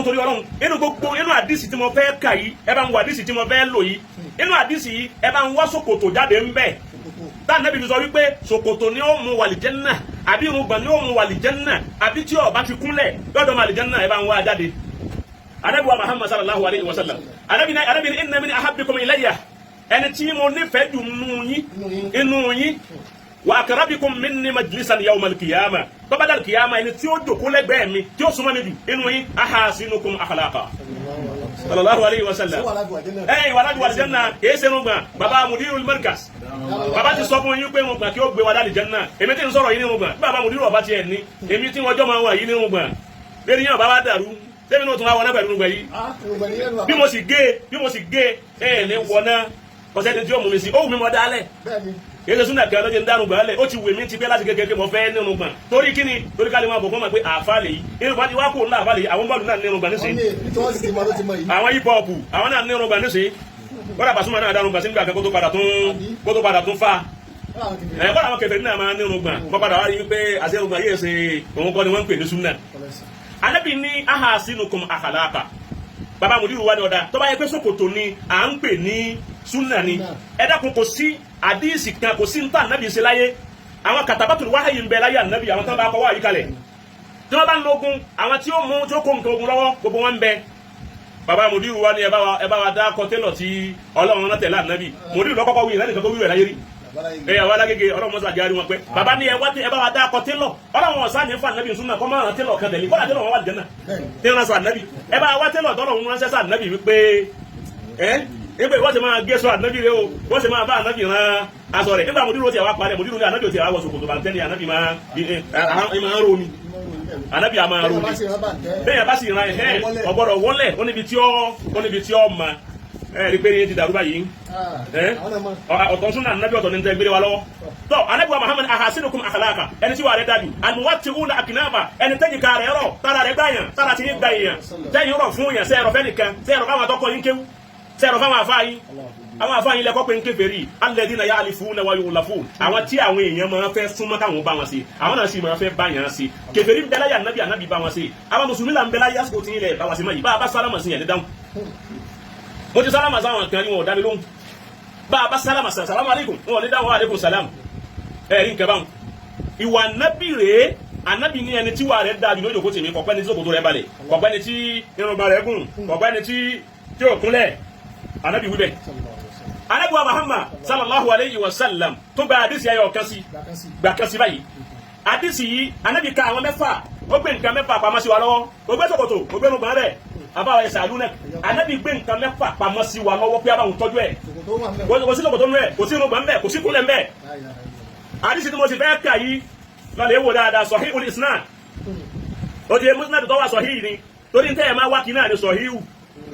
torí Ọlọ́run inú àdìsí tí mo fẹ́ kà yìí ẹ bá ń wá àdìsí tí mo fẹ́ lò yìí inú àdìsí yìí ẹ bá ń wá ṣòkòtò jáde ń bẹ̀ táà nẹ́bí fi sọ wípé ṣòkòtò ni ó mú wà lìjẹ́nnà àbí irùngbọ̀n ni ó mú wà lìjẹ́nnà àbí tí ó bá ti kúnlẹ̀ lọ́dọ̀ mà lìjẹ́nnà ẹ bá ń wá jáde. Ànábì wa Muhammad sallallahu alayhi wa sallam Ànábì ní inna min ahabbikum ilayya ẹni tí mo nífẹ̀ẹ́ jù inú yín wa akrabikum minni majlisan yawm al-qiyamah bàbá al-qiyamah ẹni tí ó jókòó lẹ́gbẹ̀ẹ́ mi tí ó súnmọ́ mi jù inú yín ahasinukum akhlaqa sallallahu alayhi wa sallam wàlájú wàlìjánná kìí ṣe irùngbọ̀n bàbá mudirul markaz bàbá ti sọ fún yín pé irùngbọ̀n kí ó gbé wa lálìjánná èmi tí ń sọ̀rọ̀ yìí ní irùngbọ̀n bàbá mudiru ọba tiẹ̀ ní èmi tí wọ́n jọ́ máa wà yìí ní irùngbọ̀n lẹ́ni yàn bàbá dàrú tẹ́mi náà tún wá wọná pẹ̀lú irùngbọ̀n yìí bí mo sì gé ní wọná ọ̀sẹ̀ tí ó mú mi sí ó wù mí mọ́ dálẹ̀ kìí súnà kí ọlọ́jẹ́ ń dánù gbọ́n lẹ̀ ó ti wèmí ti pé láti kékeré mo fẹ́ nínú gbọ̀n torí kíni torí ká lè máa bọ̀ fún ma pé àfà lè yí inú bá ti wá kó ńlá àfà lè yí àwọn bọ́ọ̀lù náà nínú gbọ̀n níṣe àwọn hip hop àwọn náà nínú gbọ̀n níṣe bọ́dà Pasuma náà dánù gbọ̀n sí nígbà kan kó tó padà tún fa bọ́dà àwọn kẹfẹ́ náà máa nínú gbọ̀n kó padà wá rí pé àṣẹ gbọ̀n yìí ṣe òun kọ́ ni wọ́n ń pè ní súnà Ànábì ní ahasinukum akhlaqa bàbá mudiru wa ni ọ̀dà tó bá yẹ pé ṣòkòtò ni à ń pè ní súnà ni ẹ dákun kò sí àdíìsì kan kò sí níta ànábì ṣe láyé àwọn kàtàbátùrù wáhàyè ń bẹ láyé ànábì àwọn tó ń bá kọ́ wáyé kalẹ̀ tí wọ́n bá ń lógun àwọn tí ó mú tí ó kó nǹkan ogun lọ́wọ́ gbogbo wọn ń bẹ bàbá mudiru wa ni ẹ bá wa dá kọtẹ́lọ̀ tí Ọlọ́run náà tẹ̀lé ànábì mudiru lọ́kọ́kọ́ wí ìrẹ́nìkan tó wí rẹ̀ láyé rí àwọn alágége Ọlọ́run mọ́sá jáde wọn pé bàbá ni ẹ bá wa dá kọtẹ́lọ̀ Ọlọ́run ọ̀sán ní fún ànábì súnmọ́ kọ́ máa rán tẹ́lọ̀ kan tẹ̀lé kọ́lá tẹ́lọ̀ wọn wà jẹ́ náà tẹ́lọ̀ sọ ànábì ẹ bá wa tẹ́lọ̀ tọ́lọ̀ wọn ránṣẹ́ sọ ànábì wípé ebe wọ́n ti máa gé sọ ànábì rẹ o wọ́n ti máa bá ànábì rán aṣọ rẹ̀ nígbà mòdúró ti àwa parẹ́ mòdúró ní ànábì ò ti àwa wọ̀ ṣòkòtò bàtẹ́ ni ànábì máa ń ro ni ànábì a máa ro ni bẹ́ẹ̀ bá sì ran ẹ̀ ọ̀gbọ́dọ̀ wọlé ó níbi tí ó ma rí pé ní ti dàrú báyìí ọ̀tọ̀ súnà ànábì ọ̀tọ̀ ní tẹ́ gbére wa lọ́wọ́ tọ́ ànábì wa Muhammad ahasinukum akhlaqa ẹni tí wà rẹ̀ dájú almuwatti'una aknaba ẹni tẹ́jìká rẹ̀ rọ̀ tára rẹ̀ gbáyàn tára ti ní gbáyàn tẹ́yìn rọ̀ fún yàn sẹ́ẹ̀rọ̀ fẹ́ nìkan sẹ́ẹ̀rọ̀ fáwọn àtọ́kọ̀ yín kéwú sẹ́ẹ̀rọ̀ fáwọn àfáàyín àwọn àfáàyín lẹ́kọ́ pé ń kéferì alladhina ya'lifuna wa yu'lafun àwọn tí àwọn èèyàn máa fẹ́ súnmọ́ káwọn bá wọn sí àwọn náà sì máa fẹ́ bá yàn sí kéferì ń bẹ láyé ànábì bá wọn sí àwọn mùsùlùmí là ń bẹ láyé àsìkò tí ilẹ̀ bá wà sí mọ́ yìí bá a bá sálámà sí yẹn ní dáhùn mo ti sálámà sáwọn kan ní wọn ò dá mi lóhùn bá a bá sálámà sàlámù alaykum wọn ò ní dáhùn alaykum salam ẹ̀rí nǹkan báwọn ìwà ànábì rèé ànábì ní ẹni tí wà rẹ̀ dáa jù lójú kó tèmi kọ̀pẹ́ ni tí òkòtò rẹ̀ balẹ̀ kọ̀pẹ́ ni tí irùngbọ̀n rẹ̀ gùn kọ̀pẹ́ ni tí ò kúnlẹ̀ ànábì wíbẹ̀ ànábì wa Muhammad sallallahu alayhi wa sallam tó gba àdìsí ayọ̀ gbà kan sí báyìí àdìsí yìí ànábì ka àwọn mẹ́fà ó gbé nǹkan mẹ́fà pamọ́ sí wa lọ́wọ́ ó gbé ṣòkòtò ó gbé irùngbọ̀n rẹ̀ àbáwọ̀ ẹ̀sẹ̀ àlúnẹ̀ ànábì gbé nǹkan mẹ́fà pamọ́ sí wa lọ́wọ́ pé abáwọn tọ́jú ẹ̀ kò sí ṣòkòtò ńbẹ̀ kò sí irùngbọ̀n ńbẹ̀ kò sí kúnlẹ̀ ńbẹ̀ àdìsí tí mo ti fẹ́ kà yìí lọ́lẹ̀ wò dáadáa sahihul isnad ó ti musnad tó wà sahih ni torí tẹ́ ẹ̀ máa wá kí náà ni sahihu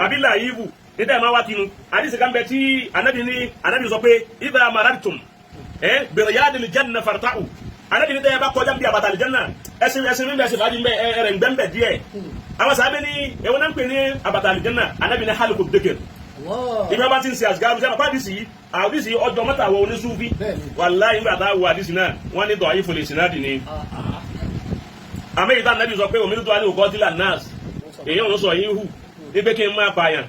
àbí làyíbù ní tẹ́ ẹ̀ máa wá kí nu àdìsí kan bẹ tí ànábì sọ pé idha marartum bi riyadil janna farta'u ànábì ní tẹ́ ẹ bá kọjá bí àbàtà àlìjánà ẹsìn mímẹ́ ẹsìn fàájì ẹrẹ̀ ń gbẹ́mbẹ̀ díẹ̀ àwọn sábẹ́ ní ẹwọ́n náà ń pè ní àbàtà àlìjánà ànábì ní hálùkù dẹ́kẹ̀ ìgbà bá ti ń ṣe àṣìgáàrù sí àpá àdìsí ọjọ́ mọ́tàwọ̀ oníṣúfí wàláhì nígbà tá a wo àdìsí náà wọ́n ní dọ̀ọ́yìn fòlè sinadi ni àmì ìta ànábì sọ pé omi tó wà ní òkọ́ dílà nas èyí òun sọ yín hù ní pé kí n máa pààyàn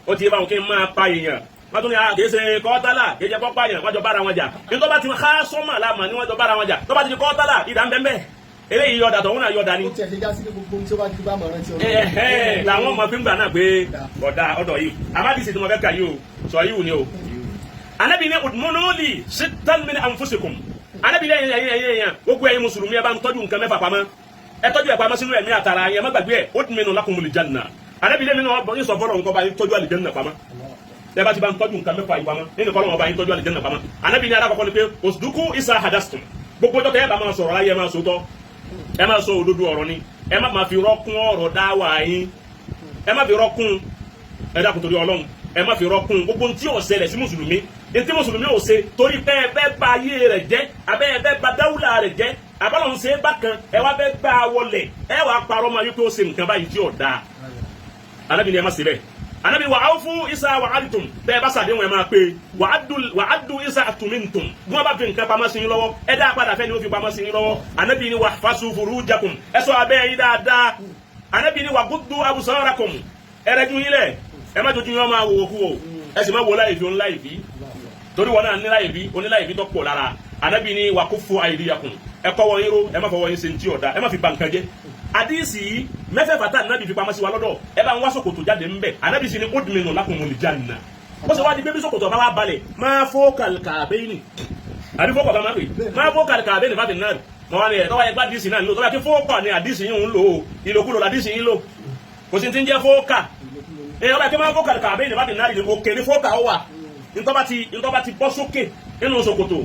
ó ti yé báwọn kí n máa pa èèyàn wọ́n tún ní kìí ṣe kọ́tálà kìí ṣe kọ́pá yẹn wọ́n jọ bára wọn jà ní tó bá ti ká sọ́mà láàmà ní wọ́n jọ bára wọn jà tó bá ti di kọ́tálà ìdá ń bẹ́ mbẹ́ eléyìí yọ̀dà tọ̀hún náà yọ̀dà ni. làwọn ọmọ fíńgbà náà gbé ọ̀dọ̀ yìí amádìsí tí mo fẹ́ kà yìí o sọ yìí wù ni o. Ànábì ní udmunuli sittan min anfusikum Ànábì ní ẹ̀yìn gbogbo ẹ̀yin mùsùlùmí ẹ bá ń tọ́jú nǹkan mẹ́fà pamọ́ ẹ tọ́jú ẹ̀ pamọ́ sínú ẹ̀mí àtàrà yẹn má gbàgbé ẹ̀ udminu lakumul janna Ànábì ní mi sọ fọlọ́ nǹkan bá yín tọ́jú àlìjẹ́nà pamọ́ ẹ bá ti bá ń tọ́jú nǹkan mẹ́fà yìí pamọ́ nínú kọ́lọ́mọ bá yín tọ́jú àlìjẹ́nà pamọ́ Ànábì ní alákọ̀ọ́kọ́ ni pé osduku isa hadastum gbogbo ọjọ́ tẹ ẹ bá máa sọ̀rọ̀ láyé ẹ máa sòótọ́ ẹ máa sọ òdodo ọ̀rọ̀ ni ẹ má máa fi rọ́kún ọ̀rọ̀ dáwà yín ẹ má fi rọ́kún ẹ dákun torí Ọlọ́run ẹ má fi rọ́kún gbogbo tí ò ṣẹlẹ̀ sí mùsùlùmí tí mùsùlùmí ò ṣe torí pé ẹ fẹ́ bà ayé rẹ̀ jẹ́ abẹ́ ẹ fẹ́ bà dáwùlà rẹ̀ jẹ́ àbálòun ṣe é bákan ẹ wá fẹ́ gbà wọlẹ̀ ẹ wàá parọ́ máa wípé ó ṣe nǹkan báyìí tí ò dáa Ànábì ni ẹ má ṣe bẹ́ẹ̀ Ànábì wà áwọ̀ fún isa wà ádùtùm tẹ́ ẹ bá sàdéhùn ẹ máa pé wà ádù isa àtùmíntùm bí wọ́n bá fi nǹkan pamọ́ sí yín lọ́wọ́ ẹ dá padà fẹ́ ni ó fi pamọ́ sí yín lọ́wọ́ Ànábì ni wà fásù furujakum ẹ ṣọ́ abẹ́ yín dáadáa anabi ni wa guddu absarakum ẹrẹ́jú yín lẹ̀ ẹ má jojú yín máa wò kú o ẹ sì má wò láì fi òun láì fi torí wọn náà ní láì fi oníláì fi tó pọ̀ lára anabi ni wa kuffu aydiyakum ẹ kọ́wọ́ yín ró ẹ má fọwọ́ yín ṣe ntí ọ̀dà ẹ má fi ba nǹkan jẹ́ àdìsí mẹ́fẹ̀ẹ̀fà tá anabi fi pamọ́ sí wa lọ́dọ̀ ẹ bá ń wá ṣòkòtò jáde ńbẹ̀ anabi sì ni udminu lakumul janna bó ṣe wá di bébí ṣòkòtò bá wá balẹ̀ máa fawqal ka'bayni àbí fọ́kọ̀ bá máa pè máa fawqal ka'bayni fàtí náà mọ̀ wá ní ẹ̀ tọ́wọ́ ẹgbẹ́ àdìsí náà ń lò tọ́wọ́ kí fọ́kọ̀ ni àdìsí yìí ń lò ó ìlòkulò làdìsí yìí lò kò sí ti ń jẹ́ fọ́kà èèyàn bá kí máa fawqal ka'bayni fàtí náà òkè ní fọ́kà ó wà ntọ́ba ti bọ́ sókè nínú ṣòkòtò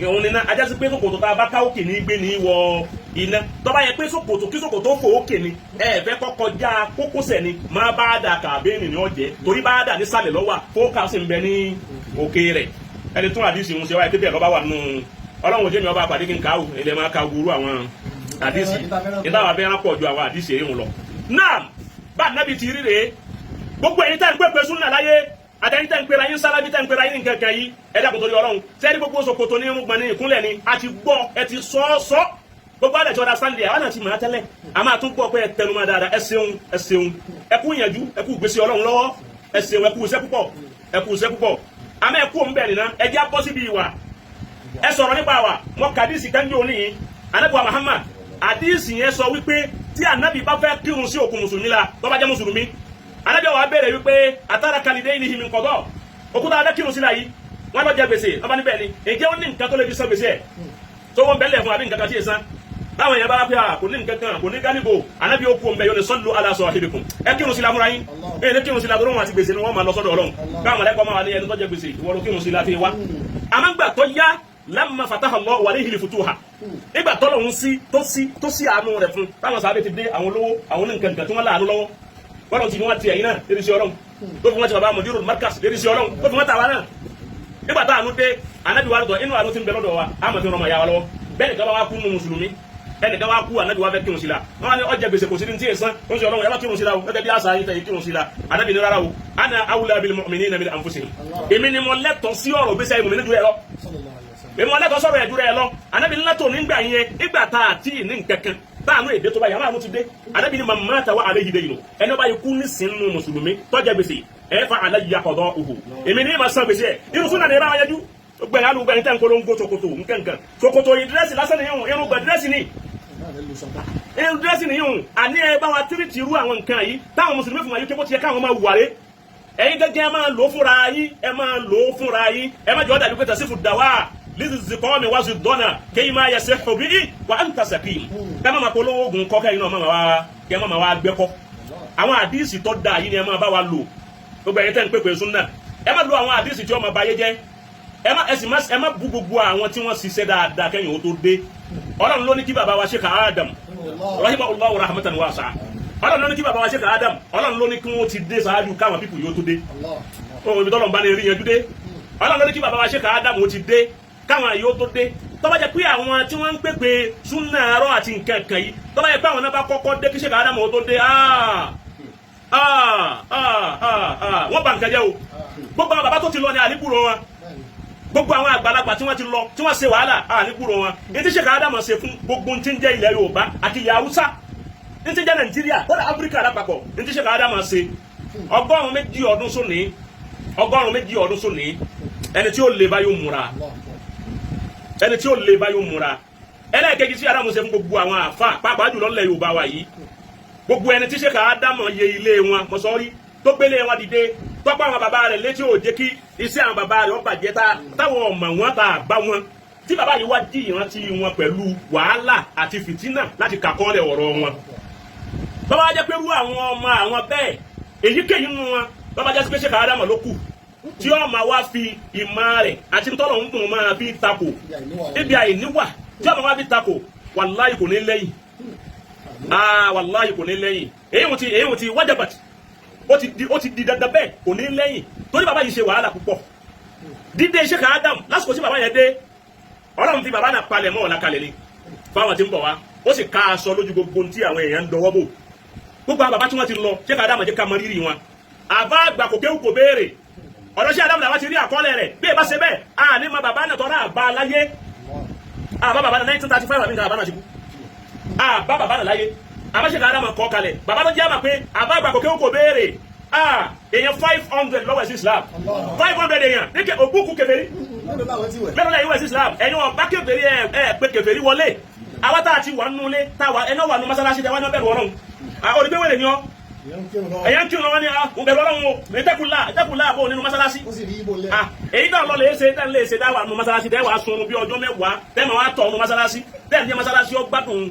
òun ni náà ajá sí pé ṣòkòtò tá a bá ká òkè ní gbé ní wọ iná tọ́ba yẹ pé ṣòkòtò kí ṣòkòtò fò òkè ni ẹ fẹ́ kọ́kọ́ já kókósẹ̀ ni máa bá dà kàbéènì ní ọ̀jẹ̀ torí bá dà nísàlẹ̀ lọ́wọ́ fọ́ọ̀kà sì ń bẹ ní òkè rẹ̀ ẹni tún àdìsí ń ṣe wáyé pé bẹ́ẹ̀ lọ́ba wà nù ọlọ́run òjé mi ọba àpàdé kí n káwù ilẹ̀ máa ka gbúrú àwọn àdìsí ìtawà bẹ́ẹ̀ pọ̀ ju àwọn àdìsí èyí lọ. náà bá nábì ti rí rèé gbogbo ẹ̀yin tá ń pèpè súnà láyé àtẹ̀yìn tẹ̀ ń pera yín sálábí tẹ̀ ń pera yín nǹkan kan yìí ẹ̀dá kò tó di ọlọ́run sẹ́ni gbogbo ṣòkòtò ní irúgbọ̀n ní ìkúnlẹ̀ ni a ti gbọ́ ẹ ti sọ́ gbogbo àlẹ́ tí wọ́n da sáńdì àwọn náà ti mọ̀ á tẹ́lẹ̀ a máa tún gbọ́ pé ẹ tẹnumọ́ dáadáa ẹ ṣeun ẹ kú ìyànjú ẹ kú gbèsè ọlọ́run lọ́wọ́ ẹ ṣeun ẹ kú iṣẹ́ púpọ̀ àmọ́ ẹ kú òun bẹ̀rẹ̀ náà ẹ jẹ́ abọ́ síbi ìwà ẹ sọ̀rọ̀ nípa wa mọ kàdísì kanjú òní yìí anabi wa Muhammad àdísì yẹn sọ wípé tí anabi bá fẹ́ kírun sí òkú mùsùlùmí la tó bá jẹ́ mùsùlùmí anabi wa bẹ̀rẹ̀ wípé àtàrà kàlídé ìlú ìhìn kọ̀dọ̀ òkúta adé kírun sí la yìí wọn lọ jẹ gbèsè ọba níbẹ̀ ni ǹjẹ́ ó ní nǹkan tó lè fi san gbèsè ẹ̀ tó wọ́n bẹ̀lẹ̀ fún àbí nǹkan kan tí ì san báwọn yẹn bá wá pé kò ní nǹkan kan kò ní gánibò anabi ó kú ọmọ yóò ní sallu ala sahibikum ẹ kírun sí la fúnra yín ẹ ní kírun sí la tó wọn àti gbèsè ni wọn máa lọ sọ́dọ̀ Ọlọ́run káwọn mọ̀lẹ́kọ̀ máa wà ní ẹni tó jẹ gbèsè ìwọ ló kírun sí la fi wá àmọ́ gbà tó yá lamma fataha Allah alayhi al-futuha ìgbà tọ́lọ̀ ń tó sí àánú rẹ̀ fún táwọn sábẹ́ ti dé àwọn olówó àwọn nǹkan tí wọ́n láàánú lọ́wọ́ bọ́lọ̀ tí wọ́n ti ẹ̀yìn náà lérí sí Ọlọ́run tó fi wọ́n ti bàbá mọ̀dúró markas lérí sí Ọlọ́run tó fi wọ́n tàwa náà nígbà tá àánú dé anábì wa lọ́dọ̀ inú àánú ti ń bẹ lọ́dọ̀ wa àmọ̀ tí wọ́n máa yá wa lọ́wọ́ bẹ́ẹ̀ nìkan bá wá kú nù mùsùlùmí ẹnìkan wá kú anábì wa fẹ́ kírun sí la wọ́n ní ọjà gbèsè kò sí ní tí èsán ó ń sọ Ọlọ́run yàrá kírun sí la o gẹ́gẹ́ bí àṣà yìí tẹ̀yìn kírun sí la anábì ní rárá o ana awla bil mu'minina min anfusihim èmi ni mo lẹ́tọ̀ọ́ sí ọ̀rọ̀ gbèsè ìmùmí nídùú ẹ̀ lọ èmi wọn lẹ́tọ̀ọ́ sọ̀rọ̀ ẹ̀dúrà ẹ̀ lọ anábì ńlá tó nígbà yẹn nígbà tá a ti ní nkankan táànù èdè tó bá yàrá àánú ti dé anábì ní màmá tàwa àlẹ́ yìí dé yìí nù ẹni ọba yìí kú ní sínú mùsùlùmí tọ́jà gbèsè ẹ̀ fa àlẹ́ yìí akọ̀dọ̀ òhù èmi ní ma san gbèsè ẹ̀ irun súnà ní ẹ bá wọn yẹjú gbẹ̀yìn alùpùpù tẹ̀ ń polongo ṣòkòtò nkankan ṣòkòtò yìí dírẹ́sì lásán nìyẹn irun gbẹ̀ dírẹ́sì ni irun dírẹ́sì nìyẹn àní ẹ bá wa tírìtì irú àwọn nǹkan yìí táwọn mùsùlùmí fún wa yìí kí wọ́n ti yẹ káwọn máa wàrẹ́ ẹ̀yin gẹ́gẹ́ ẹ máa lò fúnra yín ẹ má jọ dàbí pé tẹ̀sífù dàwà lizikọ́mi wá sí dọ́nà kéyìn máa yẹ sẹ́kọ̀ bí i wà ń tasẹ̀ kí ẹ má ma polówó oògùn kọ́kẹ́ yìí náà kẹ́ má ma wá gbẹ́kọ́ àwọn àdíìsì tó dáa yìí ni ẹ má bá wa lò gbogbo ẹ̀yin tẹ́ ń pèpè súnà ẹ má lo àwọn àdíìsì tí ó ma ba yé jẹ́ ẹ má bú gbogbo àwọn tí wọ́n ṣiṣẹ́ dáadáa kẹ́yìn ó tó dé Ọlọ́run ló ní kí bàbá wa Sheikh Adam rahimahullahu rahmatan wasi'a Ọlọ́run ló ní kí bàbá wa Sheikh Adam Ọlọ́run ló ní kí wọ́n ti dé ṣáájú káwọn pípù yóò tó dé ibi tọ́lọ̀ ń bá ní rí yanjú dé Ọlọ́run ló ní kí bàbá wa Sheikh Adam ó ti dé káwọn yóò tó dé tó bá jẹ́ pé àwọn tí wọ́n ń pèpè súnà àárọ̀ àti nǹkan kan yìí tó bá jẹ́ pé àwọn náà bá kọ́kọ́ dé kí Sheikh Adam ó tó dé wọ́n bá nǹkan jẹ́ o gbogbo àwọn bàbá tó ti lọ ní àníkúrò wọn gbogbo àwọn àgbàlagbà tí wọ́n ti lọ tí wọ́n ṣe wàhálà àníkúrò wọn ní tí Sheikh Adam ṣe fún gbogbo tí ń jẹ́ ilẹ̀ Yorùbá àti ilẹ̀ Haúsá ní tí ń jẹ́ Nàìjíríà kódà Áfíríkà lápapọ̀ ní tí Sheikh Adam ṣe ọgọ́rùn-ún méjì ọdún sóní ẹni tí ó lè bá yóò múra ẹlẹ́ẹ̀kejì tí Ádámù ṣe fún gbogbo àwọn àfà pàápàá jùlọ nílẹ̀ Yorùbá wa yìí gbogbo ẹni tí Sheikh Ádámù yẹ ilé wọn mọ̀sọ́rí tó gbélé wọn dìde tọ́pọ̀ àwọn bàbá rẹ̀ létí ò jẹ́ kí iṣẹ́ àwọn bàbá rẹ̀ ó bàjẹ́ táwọn ọmọ wọn ta bá wọn tí bàbá yìí wá jí ìrántí wọn pẹ̀lú wàhálà àti fìtínà láti kàkọ́lẹ̀ ọ̀rọ̀ wọn bàbá jẹ́ pé rú àwọn ọmọ àwọn bẹ́ẹ̀ èyíkéyìí nínú wọn bàbá jẹ́ pé Sheikh Ádámù ló kù tí ó máa wá fi ìmọ̀ rẹ̀ àti tọ́lọ̀ ń dùn máa fi takò ibi àìníwà tí ó máa wá fi takò wàláyì kò ní lẹ́yìn wàláyì kò ní lẹ́yìn èyí ti wájàbàt ó ti di dandan bẹ́ẹ̀ kò ní lẹ́yìn torí bàbá yìí ṣe wàhálà púpọ̀ dídé Sheikh Adam lásìkò tí bàbá yẹn dé Ọlọ́run fi bàbá náà palẹ̀ mọ́ ọ̀la kalẹ̀ ni fáwọn tí ń bọ̀ wá ó sì ká aṣọ lójú gbogbo tí àwọn èèyàn ń dọwọ́ bò gbogbo àwọn bàbá tí wọ́n ti lọ Sheikh Adam jẹ́ ká mọ rírì wọn àbá àgbà kò kéwù kò béèrè ọ̀dọ̀ Sheikh Adam làwọn ti rí àkọọ́lẹ̀ rẹ̀ bí ẹ bá ṣe bẹ́ẹ̀ a ní ma bàbá náà tọ́ra àbá láyé àbá bàbá náà 1935 àbí nǹkan àbá náà ti kú àbá bàbá náà láyé àbáṣe ká Ádámù kọ́ kalẹ̀ bàbá tó jẹ́ àmà pé àbá àgbà kò kéwù kò béèrè èèyàn 500 lọ́wọ́ sí Islam 500 èèyàn ní òkúkú kèfèrí mẹ́rin lẹ́yìn wẹ̀ sí Islam ẹ̀yin wọn bá kèfèrí pé kèfèrí wọlé àwa tá a ti wà nínú ilé táwa ẹni wà nínú mọ́sálásí tẹ́wọ́n ní bẹ̀rù Ọlọ́run olùgbéwèlè ni ọ́ ẹ̀yàn kí wọn ní bẹ̀rù Ọlọ́run o ìtẹ́kùlá àbò nínú mọ́sálásí èyí náà lọ lè ṣe tẹ́ lè ṣe dáwà nínú mọ́sálásí tẹ́wà sunrun bí ọjọ́ mẹ́wàá tẹ́mọ̀ wá tọ̀ nínú mọ́sálásí tẹ́ẹ̀ ní mọ́sálásí ó gbádùn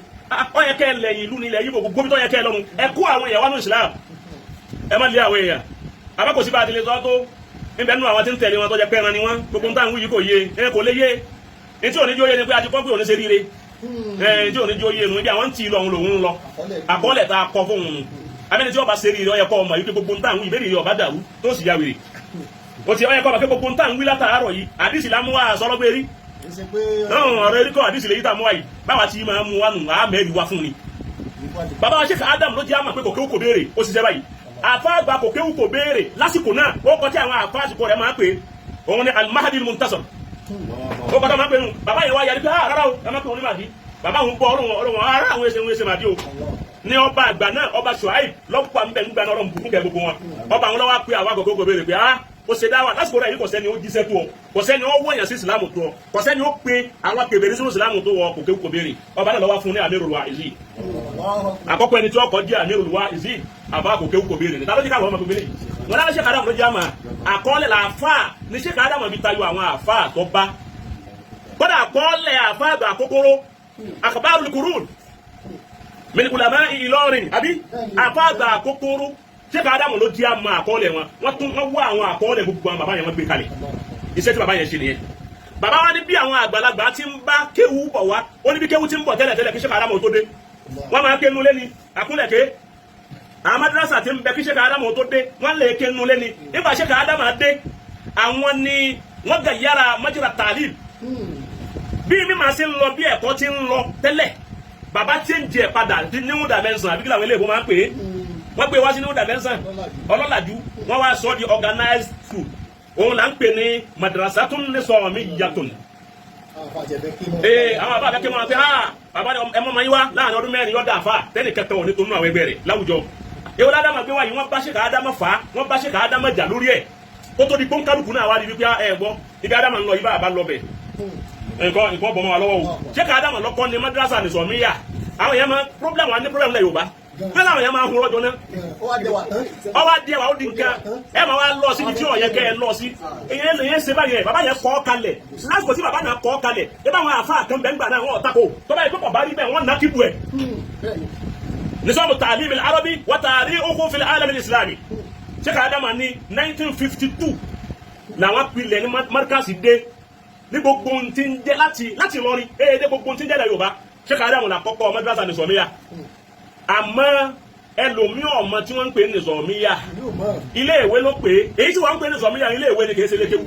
ó yẹ kẹ́ lẹ́yìn ìlú nílẹ̀ yìí gbogbo tó yẹ kẹ́ lọ́run ẹ kó àwọn èèyàn wá ní Islam ẹ má lé àwọn èèyàn àbákòsí bá tilẹ̀ sọ́ tó níbẹ̀ nínú àwọn tí ń tẹ̀lé wọn tó jẹ́ pẹ́ran ni wọ́n gbogbo ń táwọn yìí kò yé ẹ kò lè yé ní tí òní jó yé ni pé a ti kọ́ pé òní ṣe ríire tí òní jó yé nu ibi àwọn ń tì lọ́hún lòún lọ àkọọ́lẹ̀ tá a kọ fóun nù abẹ́ni tí ọba ṣe ríire ó yẹ kọ́ ọmọ yìí pé gbogbo ń táwọn ìbéèrè yìí ọba dàrú tó sì ya wèrè ó ti ó yẹ kọ́ ọba pé gbogbo ń táwọn wí látàárọ̀ yìí àdìsí la mú wa sọ́lọ́gbé rí ọ̀rọ̀ erí kọ́ àdìsí lè yí tà mú wa yìí báwa ti máa mú wa nù àmẹ́rì wa fún ni bàbá wa Sheikh Adam ló jẹ́ àmà pé kò kéwù kò béèrè ó sì ṣe báyìí àfa àgbà kò kéwù kò béèrè lásìkò náà ó kọ tí àwọn àfa àsìkò rẹ̀ máa ń pè òun ni Al-Mahdi Al-Muntasir ó kọ tó máa ń pè nù bàbá yẹn wá yarí pé rárá o ẹ má pè òun ní màdí bàbá òun gbọ́ ọlọ́run ara àwọn ẹsẹ̀ màdí o ní ọba àgbà náà ọba Shuaib lọ́pọ̀ àmbẹ̀ nígbà náà ọ̀rọ̀ nkùnkùn kẹ gbogbo wọn ọba àwọn lọ́wọ́ pé àwọn àgọ́gọ́ kò béèrè pé ó ṣe dáwà lásìkò rẹ̀ yìí kò sẹ́ni ó jíṣẹ́ tó ọ kò sẹ́ni ó wọ̀nyàn sí ìsìlámù tó ọ kò sẹ́ni ó pe àwọn kèbèrè sínú ìsìlámù tó wọ kò kéwù kò béèrè ọba náà lọ́wọ́ fún ní Amirul Wa'izin àkọ́kọ́ ẹni tí ọkọ̀ jẹ́ Amirul Wa'izin àbá kò kéwù kò béèrè ní tàbí ká àwọn ọmọ gbogbo eléyìí wọn lára Sheikh Adam ló jẹ́ àmà àkọọ́lẹ̀ làáfà ní Sheikh Adam bí tayọ àwọn àfà tó bá kódà àkọọ́lẹ̀ àfà àgbà kókóró akhbarul qurun min ulama'i Ìlọrin àbí àfà àgbà kókóró Sheikh Adam ló jẹ́ àmà àkọọ́lẹ̀ wọn wọ́n tún wọ́n wá àwọn àkọọ́lẹ̀ gbogbo àwọn bàbá yẹn wọ́n gbé kalẹ̀ iṣẹ́ tí bàbá yẹn ṣe nìyẹn bàbá wa ní bí àwọn àgbàlagbà ti ń bá kéwú bọ̀ wá ó ní bí kéwú ti ń bọ̀ tẹ́lẹ̀ tẹ́lẹ̀ kí Sheikh Adam tó dé wọ́n máa kéwú lé ní àkúnlẹ̀ké àwọn madrasa ti ń bẹ kí Sheikh Adam tó dé wọ́n lè kéwú lé ní nígbà Sheikh Adam dé àwọn ni wọ́n gà yára majra ta'lim bí mi máa ṣe ń lọ bí ẹ̀kọ́ ti ń lọ tẹ́lẹ̀ bàbá ti ń jẹ padà ní new dimension àbí kí làwọn ilé ìbò máa ń pè é wọ́n gbé wá sí new dimension ọlọ́làjú wọ́n wá sọ di organized school òun là ń pè ní madrasatun nisawiyatun àwọn àbá abẹ́kẹ́ wọn pé bàbá ẹmọ máa yí wá láàrin ọdún mẹ́rin yọ́dà àfà tẹ́nì kẹta òní tó nú àwọn ẹgbẹ́ rẹ̀ láwùjọ èwo ládàmà gbé wá yìí wọ́n bá Sheikh Adam fà wọ́n bá Sheikh Adam jà lórí ẹ̀ kó tó di pọ́nkálùkù náà wá di wípé gbọ́ ibi Adam ń lọ ibà àbá lọ bẹ̀ nǹkan bọ̀ mọ́ wa lọ́wọ́ o Sheikh Adam lọ́kọ́ ní madrasa Nizamiya àwọn èèyàn máa problem wa ní problem lẹ́ Yorùbá bẹ́ẹ̀ làwọn èèyàn máa hun lọ́jọ́ náà ọwọ́ adé wa ó di nǹkan ẹ máa wá lọ síbi tí ọ̀yẹ́ kẹ́ ẹ lọ sí èyàn lè yẹn ṣe báyẹn bàbá yẹn kọ́ kalẹ̀ lásìkò tí bàbá náà kọ́ kalẹ̀ ẹ bá àwọn àfa kan bẹ́ẹ̀ gbà náà wọ́n tako tó bá yẹ kó bàbá rí bẹ́ẹ̀ wọ́n ná kíbu ẹ̀ nisamu ta'lim al-arabi wa tariikhuhu fi al-alam al-islami Sheikh Adam ní 1952 làwọn pilẹ̀ ní markasi dé ní gbogbo ohun tí ń jẹ́ láti lọrin dé gbogbo ohun tí ń jẹ́ Yorùbá Sheikh Adam là kọ́kọ́ madrasa Nizamiya àmọ́ ẹlòmíì ọmọ tí wọ́n ń pè ní Nizamiya ilé ìwé ló pè é èyí tí wọ́n ń pè ní Nizamiya ilé ìwé ni kìí ṣe lékéwú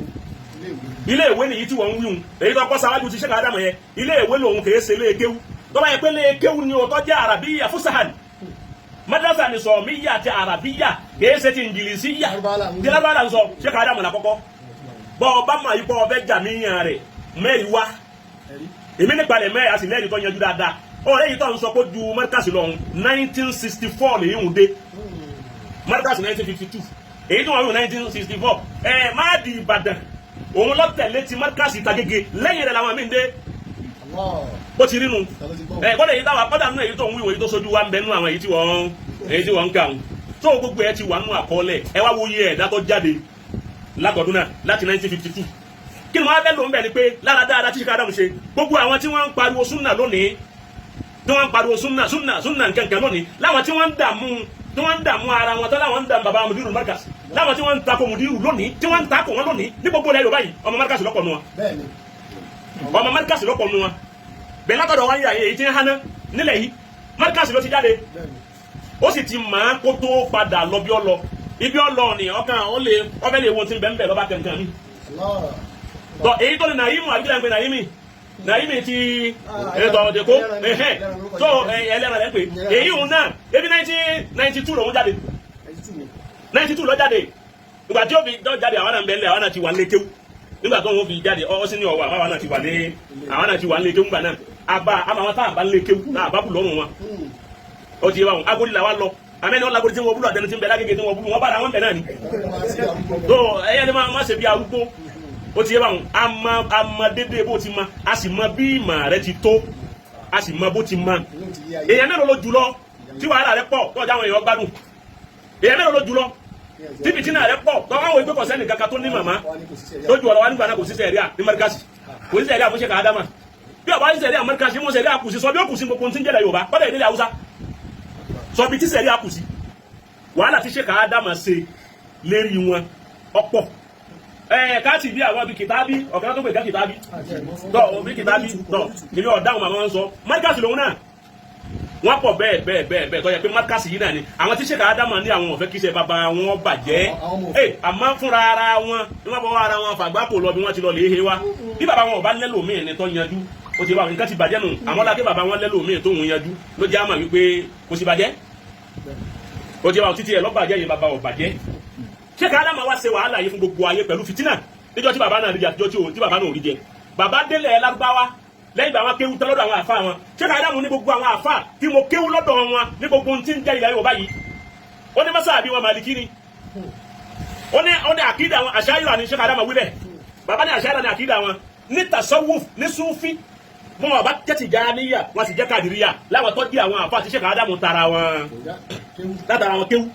ilé ìwé ni èyí tí wọ́n ń wíwùn èyí tó kọ́ sáwájú ti Sheikh Adam yẹn ilé ìwé lòun kìí ṣe lékéwú tó bá yẹ pé lékéwú ni òótọ́ jẹ́ Arabiya fusahan madrasa Nizamiya àti Arabiya kìí ṣe ti Ingilisiya tí lábàlá ń sọ Sheikh Adam là kọ́kọ́ bọ́ ọba mà yí bọ́ ọbẹ̀ jàmíyàn rẹ̀ mẹ́rin wá èmi nípa rẹ̀ mẹ́rin a sì lẹ́rìí tó yanjú dáadáa ọ̀rẹ́ yìí tó ń sọ pé ju markasi lọ 1964 lèyí ń dé markasi 1952 èyí tó wà ní 1964 máa di Ìbàdàn òun lọ tẹ̀lé ti markasi Tagége lẹ́yìn rẹ̀ làwọn míì ń dé bó ti rí nu kọ́dà èyí táwọn akọ́dà nínú èyí tó ń wíwò èyí tó sojú wa ń bẹ nínú àwọn èyí tí wọ́n ń kà ń tó gbogbo ẹ ti wà nínú àkọọ́lẹ̀ ẹ wá wo iye ẹ̀dá tó jáde lágọ̀dún náà láti 1952 kí ni wọ́n á fẹ́ lò ń bẹ̀ ni pé lára dáadáa tí Sheikh Adam ṣe gbogbo àwọn tí wọ́n ń pariwo súnà lónìí tí wọ́n ń pariwo súnà nkankan lónìí láwọn tí wọ́n ń dààmú ara wọn tó láwọn ń dààmú bàbá mudiru markas láwọn tí wọ́n ń takò mudiru lónìí tí wọ́n ń takò wọn lónìí ní gbogbo ilẹ̀ Yorùbá yìí ọmọ markas lọ́pọ̀ nu wọn ọmọ markas lọ́pọ̀ nu wọn bẹ́ẹ̀ látọ̀dọ̀ wáyé àyè èyí tí ń hánà nílẹ̀ yìí markas ló ti jáde ó sì ti máa kó tó padà lọ bí ọ lọ ibi ọ lọ ni ọkàn ọfẹ lè wo ti bẹ́ẹ̀ bẹ́ẹ̀ lọ́ba kẹ̀kẹ́ mi tọ èyí tó ní Nàìmí àbílẹ̀ ń pè Nàìmí ti ètò ọ̀dẹ̀kó tó ẹlẹ́rìn rẹ̀ pé èyí òun náà ebi 1992 lòun jáde 92 lọ jáde ìgbà tí ó fi jáde àwọn náà ń bẹ̀lẹ̀ àwọn náà ti wà lékéwú nígbà tó wọ́n fi jáde ọ́ sí ní ọwọ́ àwọn náà ti wà lékéwú gbà náà àbá àmàwọn tá àbá lékéwú náà àbá bù lọ́rùn wọn ó ti yé báwọn Agodi là wá lọ àmẹ́ni wọn lágodi tí wọ́n búlù àtẹni tí ń bẹ lágége tí wọ́n búlù wọ́n bára wọn bẹ̀ náà ni tó ẹyẹ ni máa ṣe bí arúgbó ó ti yé báwọn a mọ dédé bó ti ma a sì mọ bí ìmọ̀ rẹ ti tó a sì mọ bó ti ma èèyàn mélòó ló jùlọ tí wàhálà rẹ pọ̀ tó ọjà àwọn èèyàn gbádùn èèyàn mélòó ló jùlọ tí bìtínà rẹ pọ̀ tó àwọn ìgbé kọ̀sẹ́nì kankan tó ní màmá lójú ọ̀rọ̀ wa nígbà náà kò sí sẹ̀ríà ní mẹ́ríkàsì kò sí sẹ̀ríà fún ṣe kàádámà bí ọba ní sẹ̀ríà mẹ́ríkàsì mú sẹ̀ríà kùsì sọ bí ó kùsì gbogbo tí ń jẹ́lẹ̀ Yorùbá kọ́dà ìdílé Haúsá sọ bí tí sẹ̀ríà kùsì wàhálà tí ṣe kàádámà ṣe lérí wọn ọ̀pọ̀ káàtì bí àwọn bí kìtàbí ọ̀kan tó pè ká kìtàbí tọ́ bí kìtàbí tọ́ ìlú ọ̀dáhùn màmá wọn sọ mẹ́ríkàsì lòun náà wọ́n pọ̀ bẹ́ẹ̀ tó yẹ pé márkàsì yìí náà ni àwọn tí ṣèkà ádámà ní àwọn ọ̀fẹ́ kí ṣe bàbá wọn bàjẹ́ àmọ́ fúnra ara wọn ni wọ́n bọ́ ara wọn fàgbà kò lọ bí wọ́n ti lọ lè he wa bí bàbá wọn ò bá lẹ́lò míì ní tó yanjú ó ti bá wọn nǹkan ti bàjẹ́ nù àmọ́ láti bàbá wọn lẹ́lò míì tó ń yanjú ló jẹ́ àmà wípé kò sì bàjẹ́ ó ti bá wọn títí ẹ̀ lọ́bàjẹ́ yìí bàbá ò bàjẹ́ ṣèkà ádámà wá ṣe wàhálà yìí fún gbogbo ayé pẹ̀lú fìtínà níjọ́ tí bàbá náà rí jẹ àtijọ́ tí bàbá náà rí jẹ bàbá délẹ̀ Lárúbáwá lẹ́yìn bá wọn kéwú tán lọ́dọ̀ àwọn àfa wọn ṣé ká dáhùn ní gbogbo àwọn àfa tí mo kéwú lọ́dọ̀ wọn ní gbogbo ohun tí ń jẹ́ ilẹ̀ Yorùbá yìí ó ní mọ́sáàbí wọn Màlíkì ni ó ní àkídà wọn àṣàyíra ni ṣé ká dáhùn wíbẹ̀ bàbá ní àṣàyíra ni àkídà wọn ní tasawuf ní súfí wọn wọn bá jẹ́ Tìjàníyà wọn sì jẹ́ Kàdíríyà láwọn tó di àwọn àfa tí ṣé ká dáhùn tara wọn látara wọn kéwú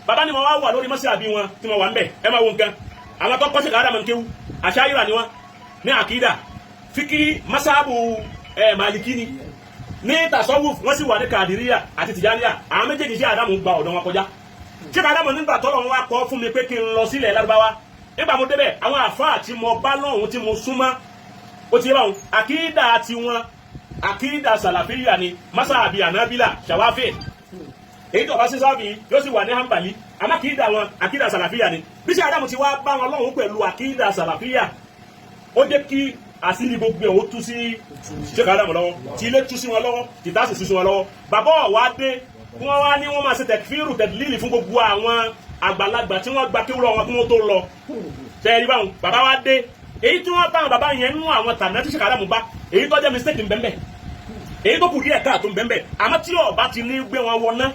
bàbá ní wọn wá wà lórí mọ́sáàbí wọn tí wọn wà ń bẹ̀ ẹ máa wo nǹkan àwọn tó kọ́ ṣé ká dáhùn kéwú àṣàyíra ni wọn ní àkídà fiki masabu Maliki ni ní tasawuf wọ́n sì wà ní Kàdíríyà àti Tìjàníyà àwọn méjèèjì sí Ádámù gba ọ̀dọ̀ wọn kọjá ṣé Ádámù nígbà tọ́lọ̀ wọn wá kọ́ fún mi pé kí n lọ sílẹ̀ Lárúbáwá nígbà mo débẹ̀ àwọn àfáà tí mo bá lọ́hùn tí mo súnmọ́ ó ti báwọn àkídà tiwọn àkídà sàlàfíyà ni masáàbí ànábìlà ṣàwáfẹ́ èyí tó bá sí sábì yóò sì wà ní Hanbali àmọ́ àkídà wọn àkídà sàlàfíyà ni bí ṣé Ádámù ti wá bá wọn lọ́hùn pẹ̀lú àkídà sàlàfíyà ó jẹ́ kí àṣírí gbogbo ẹ̀ ó tú sí ṣé ká dámọ̀ lọ́wọ́ tí ilé tú sí wọn lọ́wọ́ tí tá sì tú sí wọn lọ́wọ́ bàbá ọ̀wá dé wọ́n wá ní wọ́n máa ṣe tẹ̀kfíìrù tẹ̀dílìlì fún gbogbo àwọn àgbàlagbà tí wọ́n gba kéwúrọ̀ wọn kí wọ́n tó lọ ṣe rí báwọn bàbá wá dé èyí tí wọ́n báwọn bàbá yẹn nú àwọn tànà tí ṣé ká dámọ̀ bá èyí tó jẹ́ mistake ńbẹ́ńbẹ́ èyí tó kù díẹ̀ káàtó ńbẹ́ńbẹ́ àmọ́ tí ọba ti ní gbé wọn wọná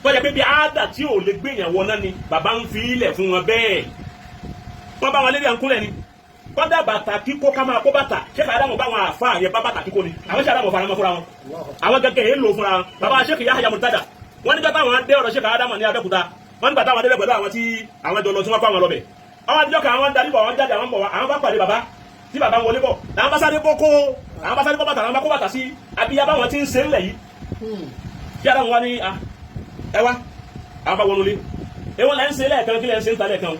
tó jẹ́ pé bí àádà tí ò lè gbé yẹn wọná ni bàbá ń fi ilẹ̀ fún wọn bẹ́ẹ̀ wọ́n bá wọn lérí àǹkúlẹ̀ ni kọ́dà bàtà kíkó ká máa kó bàtà ṣé ká dámọ̀ báwọn àfa yẹn bá bàtà kíkó ni àwọn ṣé àdámọ̀ faramọ́ fúnra wọn àwọn gẹ́gẹ́ yẹn lò fúnra wọn bàbá Sheikh Yahya Murtada wọ́n nígbà táwọn dé ọ̀rọ̀ ṣé ká dámọ̀ ní Abẹ́òkúta wọ́n nígbà táwọn dé pẹ̀lú àwọn tí àwọn jọ lọ tí wọ́n kó àwọn lọ́bẹ̀ àwọn àdìjọ́ kan àwọn darí bọ̀ àwọn jáde àwọn bọ̀ àwọn bá pàdé bàbá tí bàbá wọlé bọ̀ àwọn bá sáré bọ́ bàtà àwọn bá kó bàtà sí abíyá báwọn tí ń ṣe ńlẹ̀ yìí kí Ádámù wá ní ẹ wá àwọn bá wọnú lé ewọ́n lẹ́ ń ṣe lẹ́ẹ̀kan kí lẹ́ ń ṣe ń ta lẹ́ẹ̀kan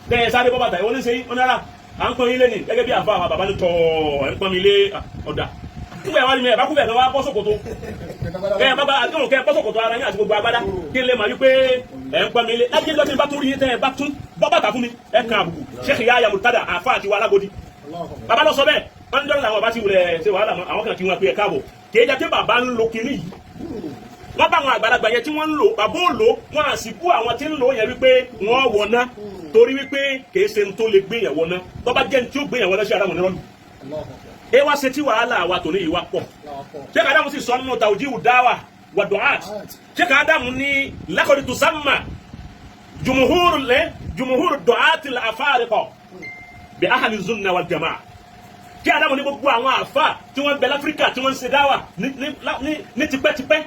kẹ́ sáré bọ́ bàtà ìwọ́n ní ṣe wọn náírà à ń pọn ilé ni gẹ́gẹ́ bí àfa àwọn bàbá ní tọ́ ẹ̀ ń pọn mi lé ọ̀dà nígbà wà ní mi ẹ̀ bá kú bẹ̀ kan wá bọ́ sòkòtò kẹ́ ẹ̀ bá àdéhùn kẹ́ ẹ̀ bọ́ sòkòtò ara yín àti gbogbo agbádá kí n lè máa wí pé ẹ̀ ń pọn mi lé láti ẹjọ́ tí n bá tún rí yín tẹ́ ẹ̀ bá tún bọ́ bàtà fún mi ẹ̀ kan àbùkù Sheikh Yahya Murtada àfa àti wa Alágòdì bàbá lọ sọ bẹ́ẹ̀ wọ́n ní dọ́là àwọn bá ti wulẹ̀ ṣe wàhálà àwọn kan kí wọ́n pe ẹ̀ káàbọ̀ kì í jẹ́ pé bàbá ń lo kinní yìí wọ́n bá àwọn àgbàlagbà yẹn tí wọ́n ń lò bàbá ò lò wọ́n à sì kú àwọn tí ń lò yẹn wípé wọ́n wọ̀ná torí wípé kìí ṣe tó lè gbé yẹn wọ̀ná tó bá jẹ́ ní tí ó gbé yẹn wọ̀ná ṣé Ádámù ní rọ́lù. ẹ wá ṣe tí wàhálà wa tòní yìí wá pọ̀ ṣé ká Ádámù sì sọ nínú tawjihu dáwà wà du'at ṣé ká Ádámù ní laqad tusamma jumuhur du'at al-afariqa bi ahli sunna wal jamaa ṣé Ádámù ní gbogbo àwọn àfà tí wọ́n bẹ láfíríkà tí wọ́n ń ṣe dáwà ní tipẹ́tipẹ́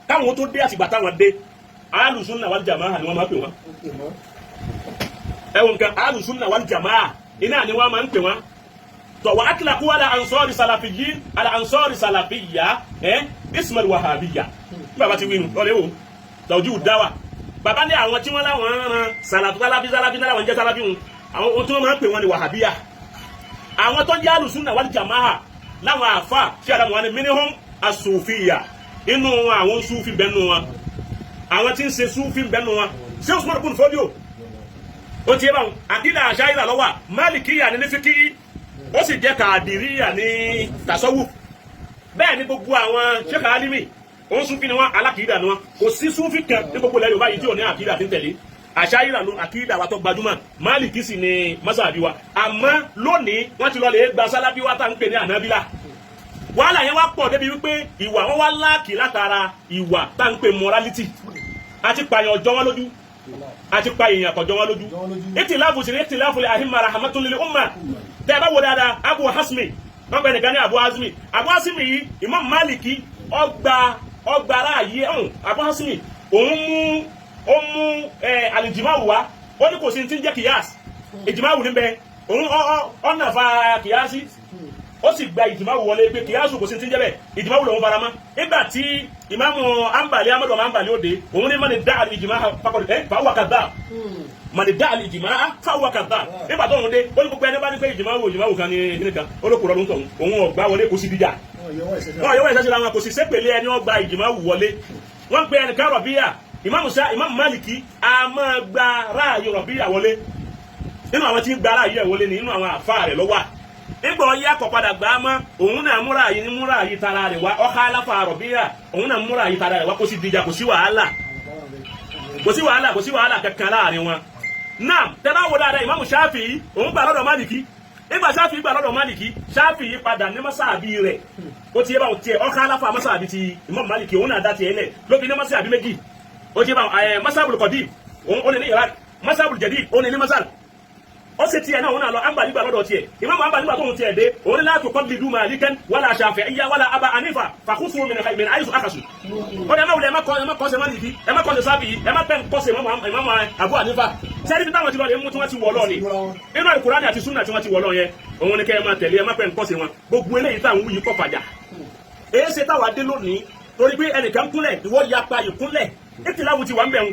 káwọn tó dé àtìgbà táwọn dé alùsùnà wal jamaa ni wọ́n máa pè wọ́n ẹwọ nǹkan alùsùnà wal jamaa iná ni wọ́n máa ń pè wọ́n tọ̀ wà ákìlàkú ala ansọ́rì sàlàfìyí ala ansọ́rì sàlàfìyà ismail wahabiyya bàbá ti wínú lọ́lẹ́ wò tawjihu dáwà bàbá ní àwọn tí wọ́n láwọn ran sàlàfì náà láwọn jẹ́ sàlàfì wọn àwọn tí wọ́n máa ń pè wọ́n ni wahabiyya àwọn tó jẹ́ alùsùnà wal jamaa láwọn àfà ṣé Ádámù wọn ni minhum as-sufiyya inú àwọn súfì bẹ́nu wọn àwọn tí ń ṣe súfì bẹ́nu wọn ṣé Usman ibn Fodio ó ti yé báwọn àkídà àṣàyíra lọ́wọ́ Málíkíyà ní fíkí ó sì jẹ́ Kàdíríyà ní tasawuf bẹ́ẹ̀ ni gbogbo àwọn Sheikh Alimi ó ń súfì ni wọn alákìídà ni wọn kò sí súfì kan ní gbogbo ilẹ̀ Yorùbá yìí tí ò ní àkídà tí ń tẹ̀lé àṣàyíra ló àkídà wa tó gbajúmọ̀ Málíkì sì ni mọ́sàbí wa àmọ́ lónìí wọ́n ti lọ lè gba sálábí wa tá ń pè ní ànábílà wàhálà yẹn wá pọ̀ débi wípé ìwà wọn wá láàkì látara ìwà tá ń pè morality àti pààyàn ọjọ́ wọn lójú àti pa èèyàn kọjọ́ wọn lójú ìtìláàfù sí ní ìtìláàfù lè àhìmà rahmatun lil umma tẹ́ bá wo dáadáa Abu Hasmi wọ́n pẹ̀ nìkan ní Abu Hasmi yìí Imam Maliki ọgbà ráàyè ọ̀hún Abu Hasmi òun mú alìjìmáwù wá ó ní kò sí ti ń jẹ́ kìyàs ìjìmáwù níbẹ̀ òun ọ̀nà fa kìyàsí ó sì gba ìjìmáwù wọlé pé kìyàsù kò sí ti ń jẹ́ bẹ́ẹ̀ ìjìmáwù lòun fara mọ́ nígbà tí ìmáàmù Ambali Amadu Ambali òde òun ní mọ́ni dá àlìjìmá fáwọn kàdá mọ́ni dá àlìjìmá fáwọn kàdá nígbà tó òun dé ó ní gbogbo ẹni bá ní pé ìjìmáwù kan ní kíní kan olókùrọ̀ ló ń tọ̀ òun ọ̀gbá wọlé kò sí díjà wọ́n yọwọ́ ìṣẹ́ṣẹ́ làwọn kò sì sépèlé ẹni ọgbà ìjìmáwù wọlé wọ́n pe ẹnìkan Rọ̀bíyà Imam Maliki a máa gba ráàyè Rọ̀bíyà wọlé nínú àwọn tí ń gba ráàyè wọlé ní inú àwọn àfáà rẹ̀ lọ́wọ́ nígbà ọyẹ akọ̀padà gbà á mọ́ òun náà múra àyè tara rẹ̀ wá ọ̀ká aláfa Rọ̀bíyà òun náà múra àyè tara rẹ̀ wá kó sì dìjà kò sí wàhálà kankan láàrin wọn. náà tẹ́lá wo dáadáa Imam Shafi'i òun gbà lọ́dọ̀ Maliki nígbà Shafi'i gbà lọ́dọ̀ Maliki Shafi'i padà ní masáàbí rẹ̀ ó ti yẹ báwọn tiẹ̀ ọ̀ká aláfa masáàbí ti Imam Maliki òun náà dá tiẹ̀ lẹ̀ lóbi ní masáàbí méjì ó ti yẹ báwọn masáàbul qadim òun ní Iraq masáàbul jadid òun ní masáàbí ó ṣe tiẹ̀ náà òun náà lọ Ambali gbà lọ́dọ̀ tiẹ̀ Imam Ambali gbà tóun tiẹ̀ dé òun ní la tuqallidu Malikan wala Shafi'iyya wala Aba Hanifa fakhusu min haythu akhasu ó ní ẹ má wulẹ̀ ẹ má kọ́sẹ̀ Maliki ẹ má kọ́sẹ̀ Shafi'i ẹ má pẹ́ kọ́sẹ̀ Imam Abu Hanifa sẹ́ni táwọn ti lọ lè mú tí wọ́n ti wọ̀ lọ ni inú Al-Qur'ani àti Sunnah tí wọ́n ti wọ̀ lọ yẹn òun ní kẹ́ ẹ má tẹ̀lé ẹ má pẹ́ kọ́sẹ̀ wọn gbogbo eléyìí táwọn wúyi kọ́ fàjà èyí ṣe táwa dé lónìí torí pé ẹnìkan kúnlẹ̀ ìwọ yapa ìkúnlẹ̀ ìtìláwù ti wà ń bẹ̀rù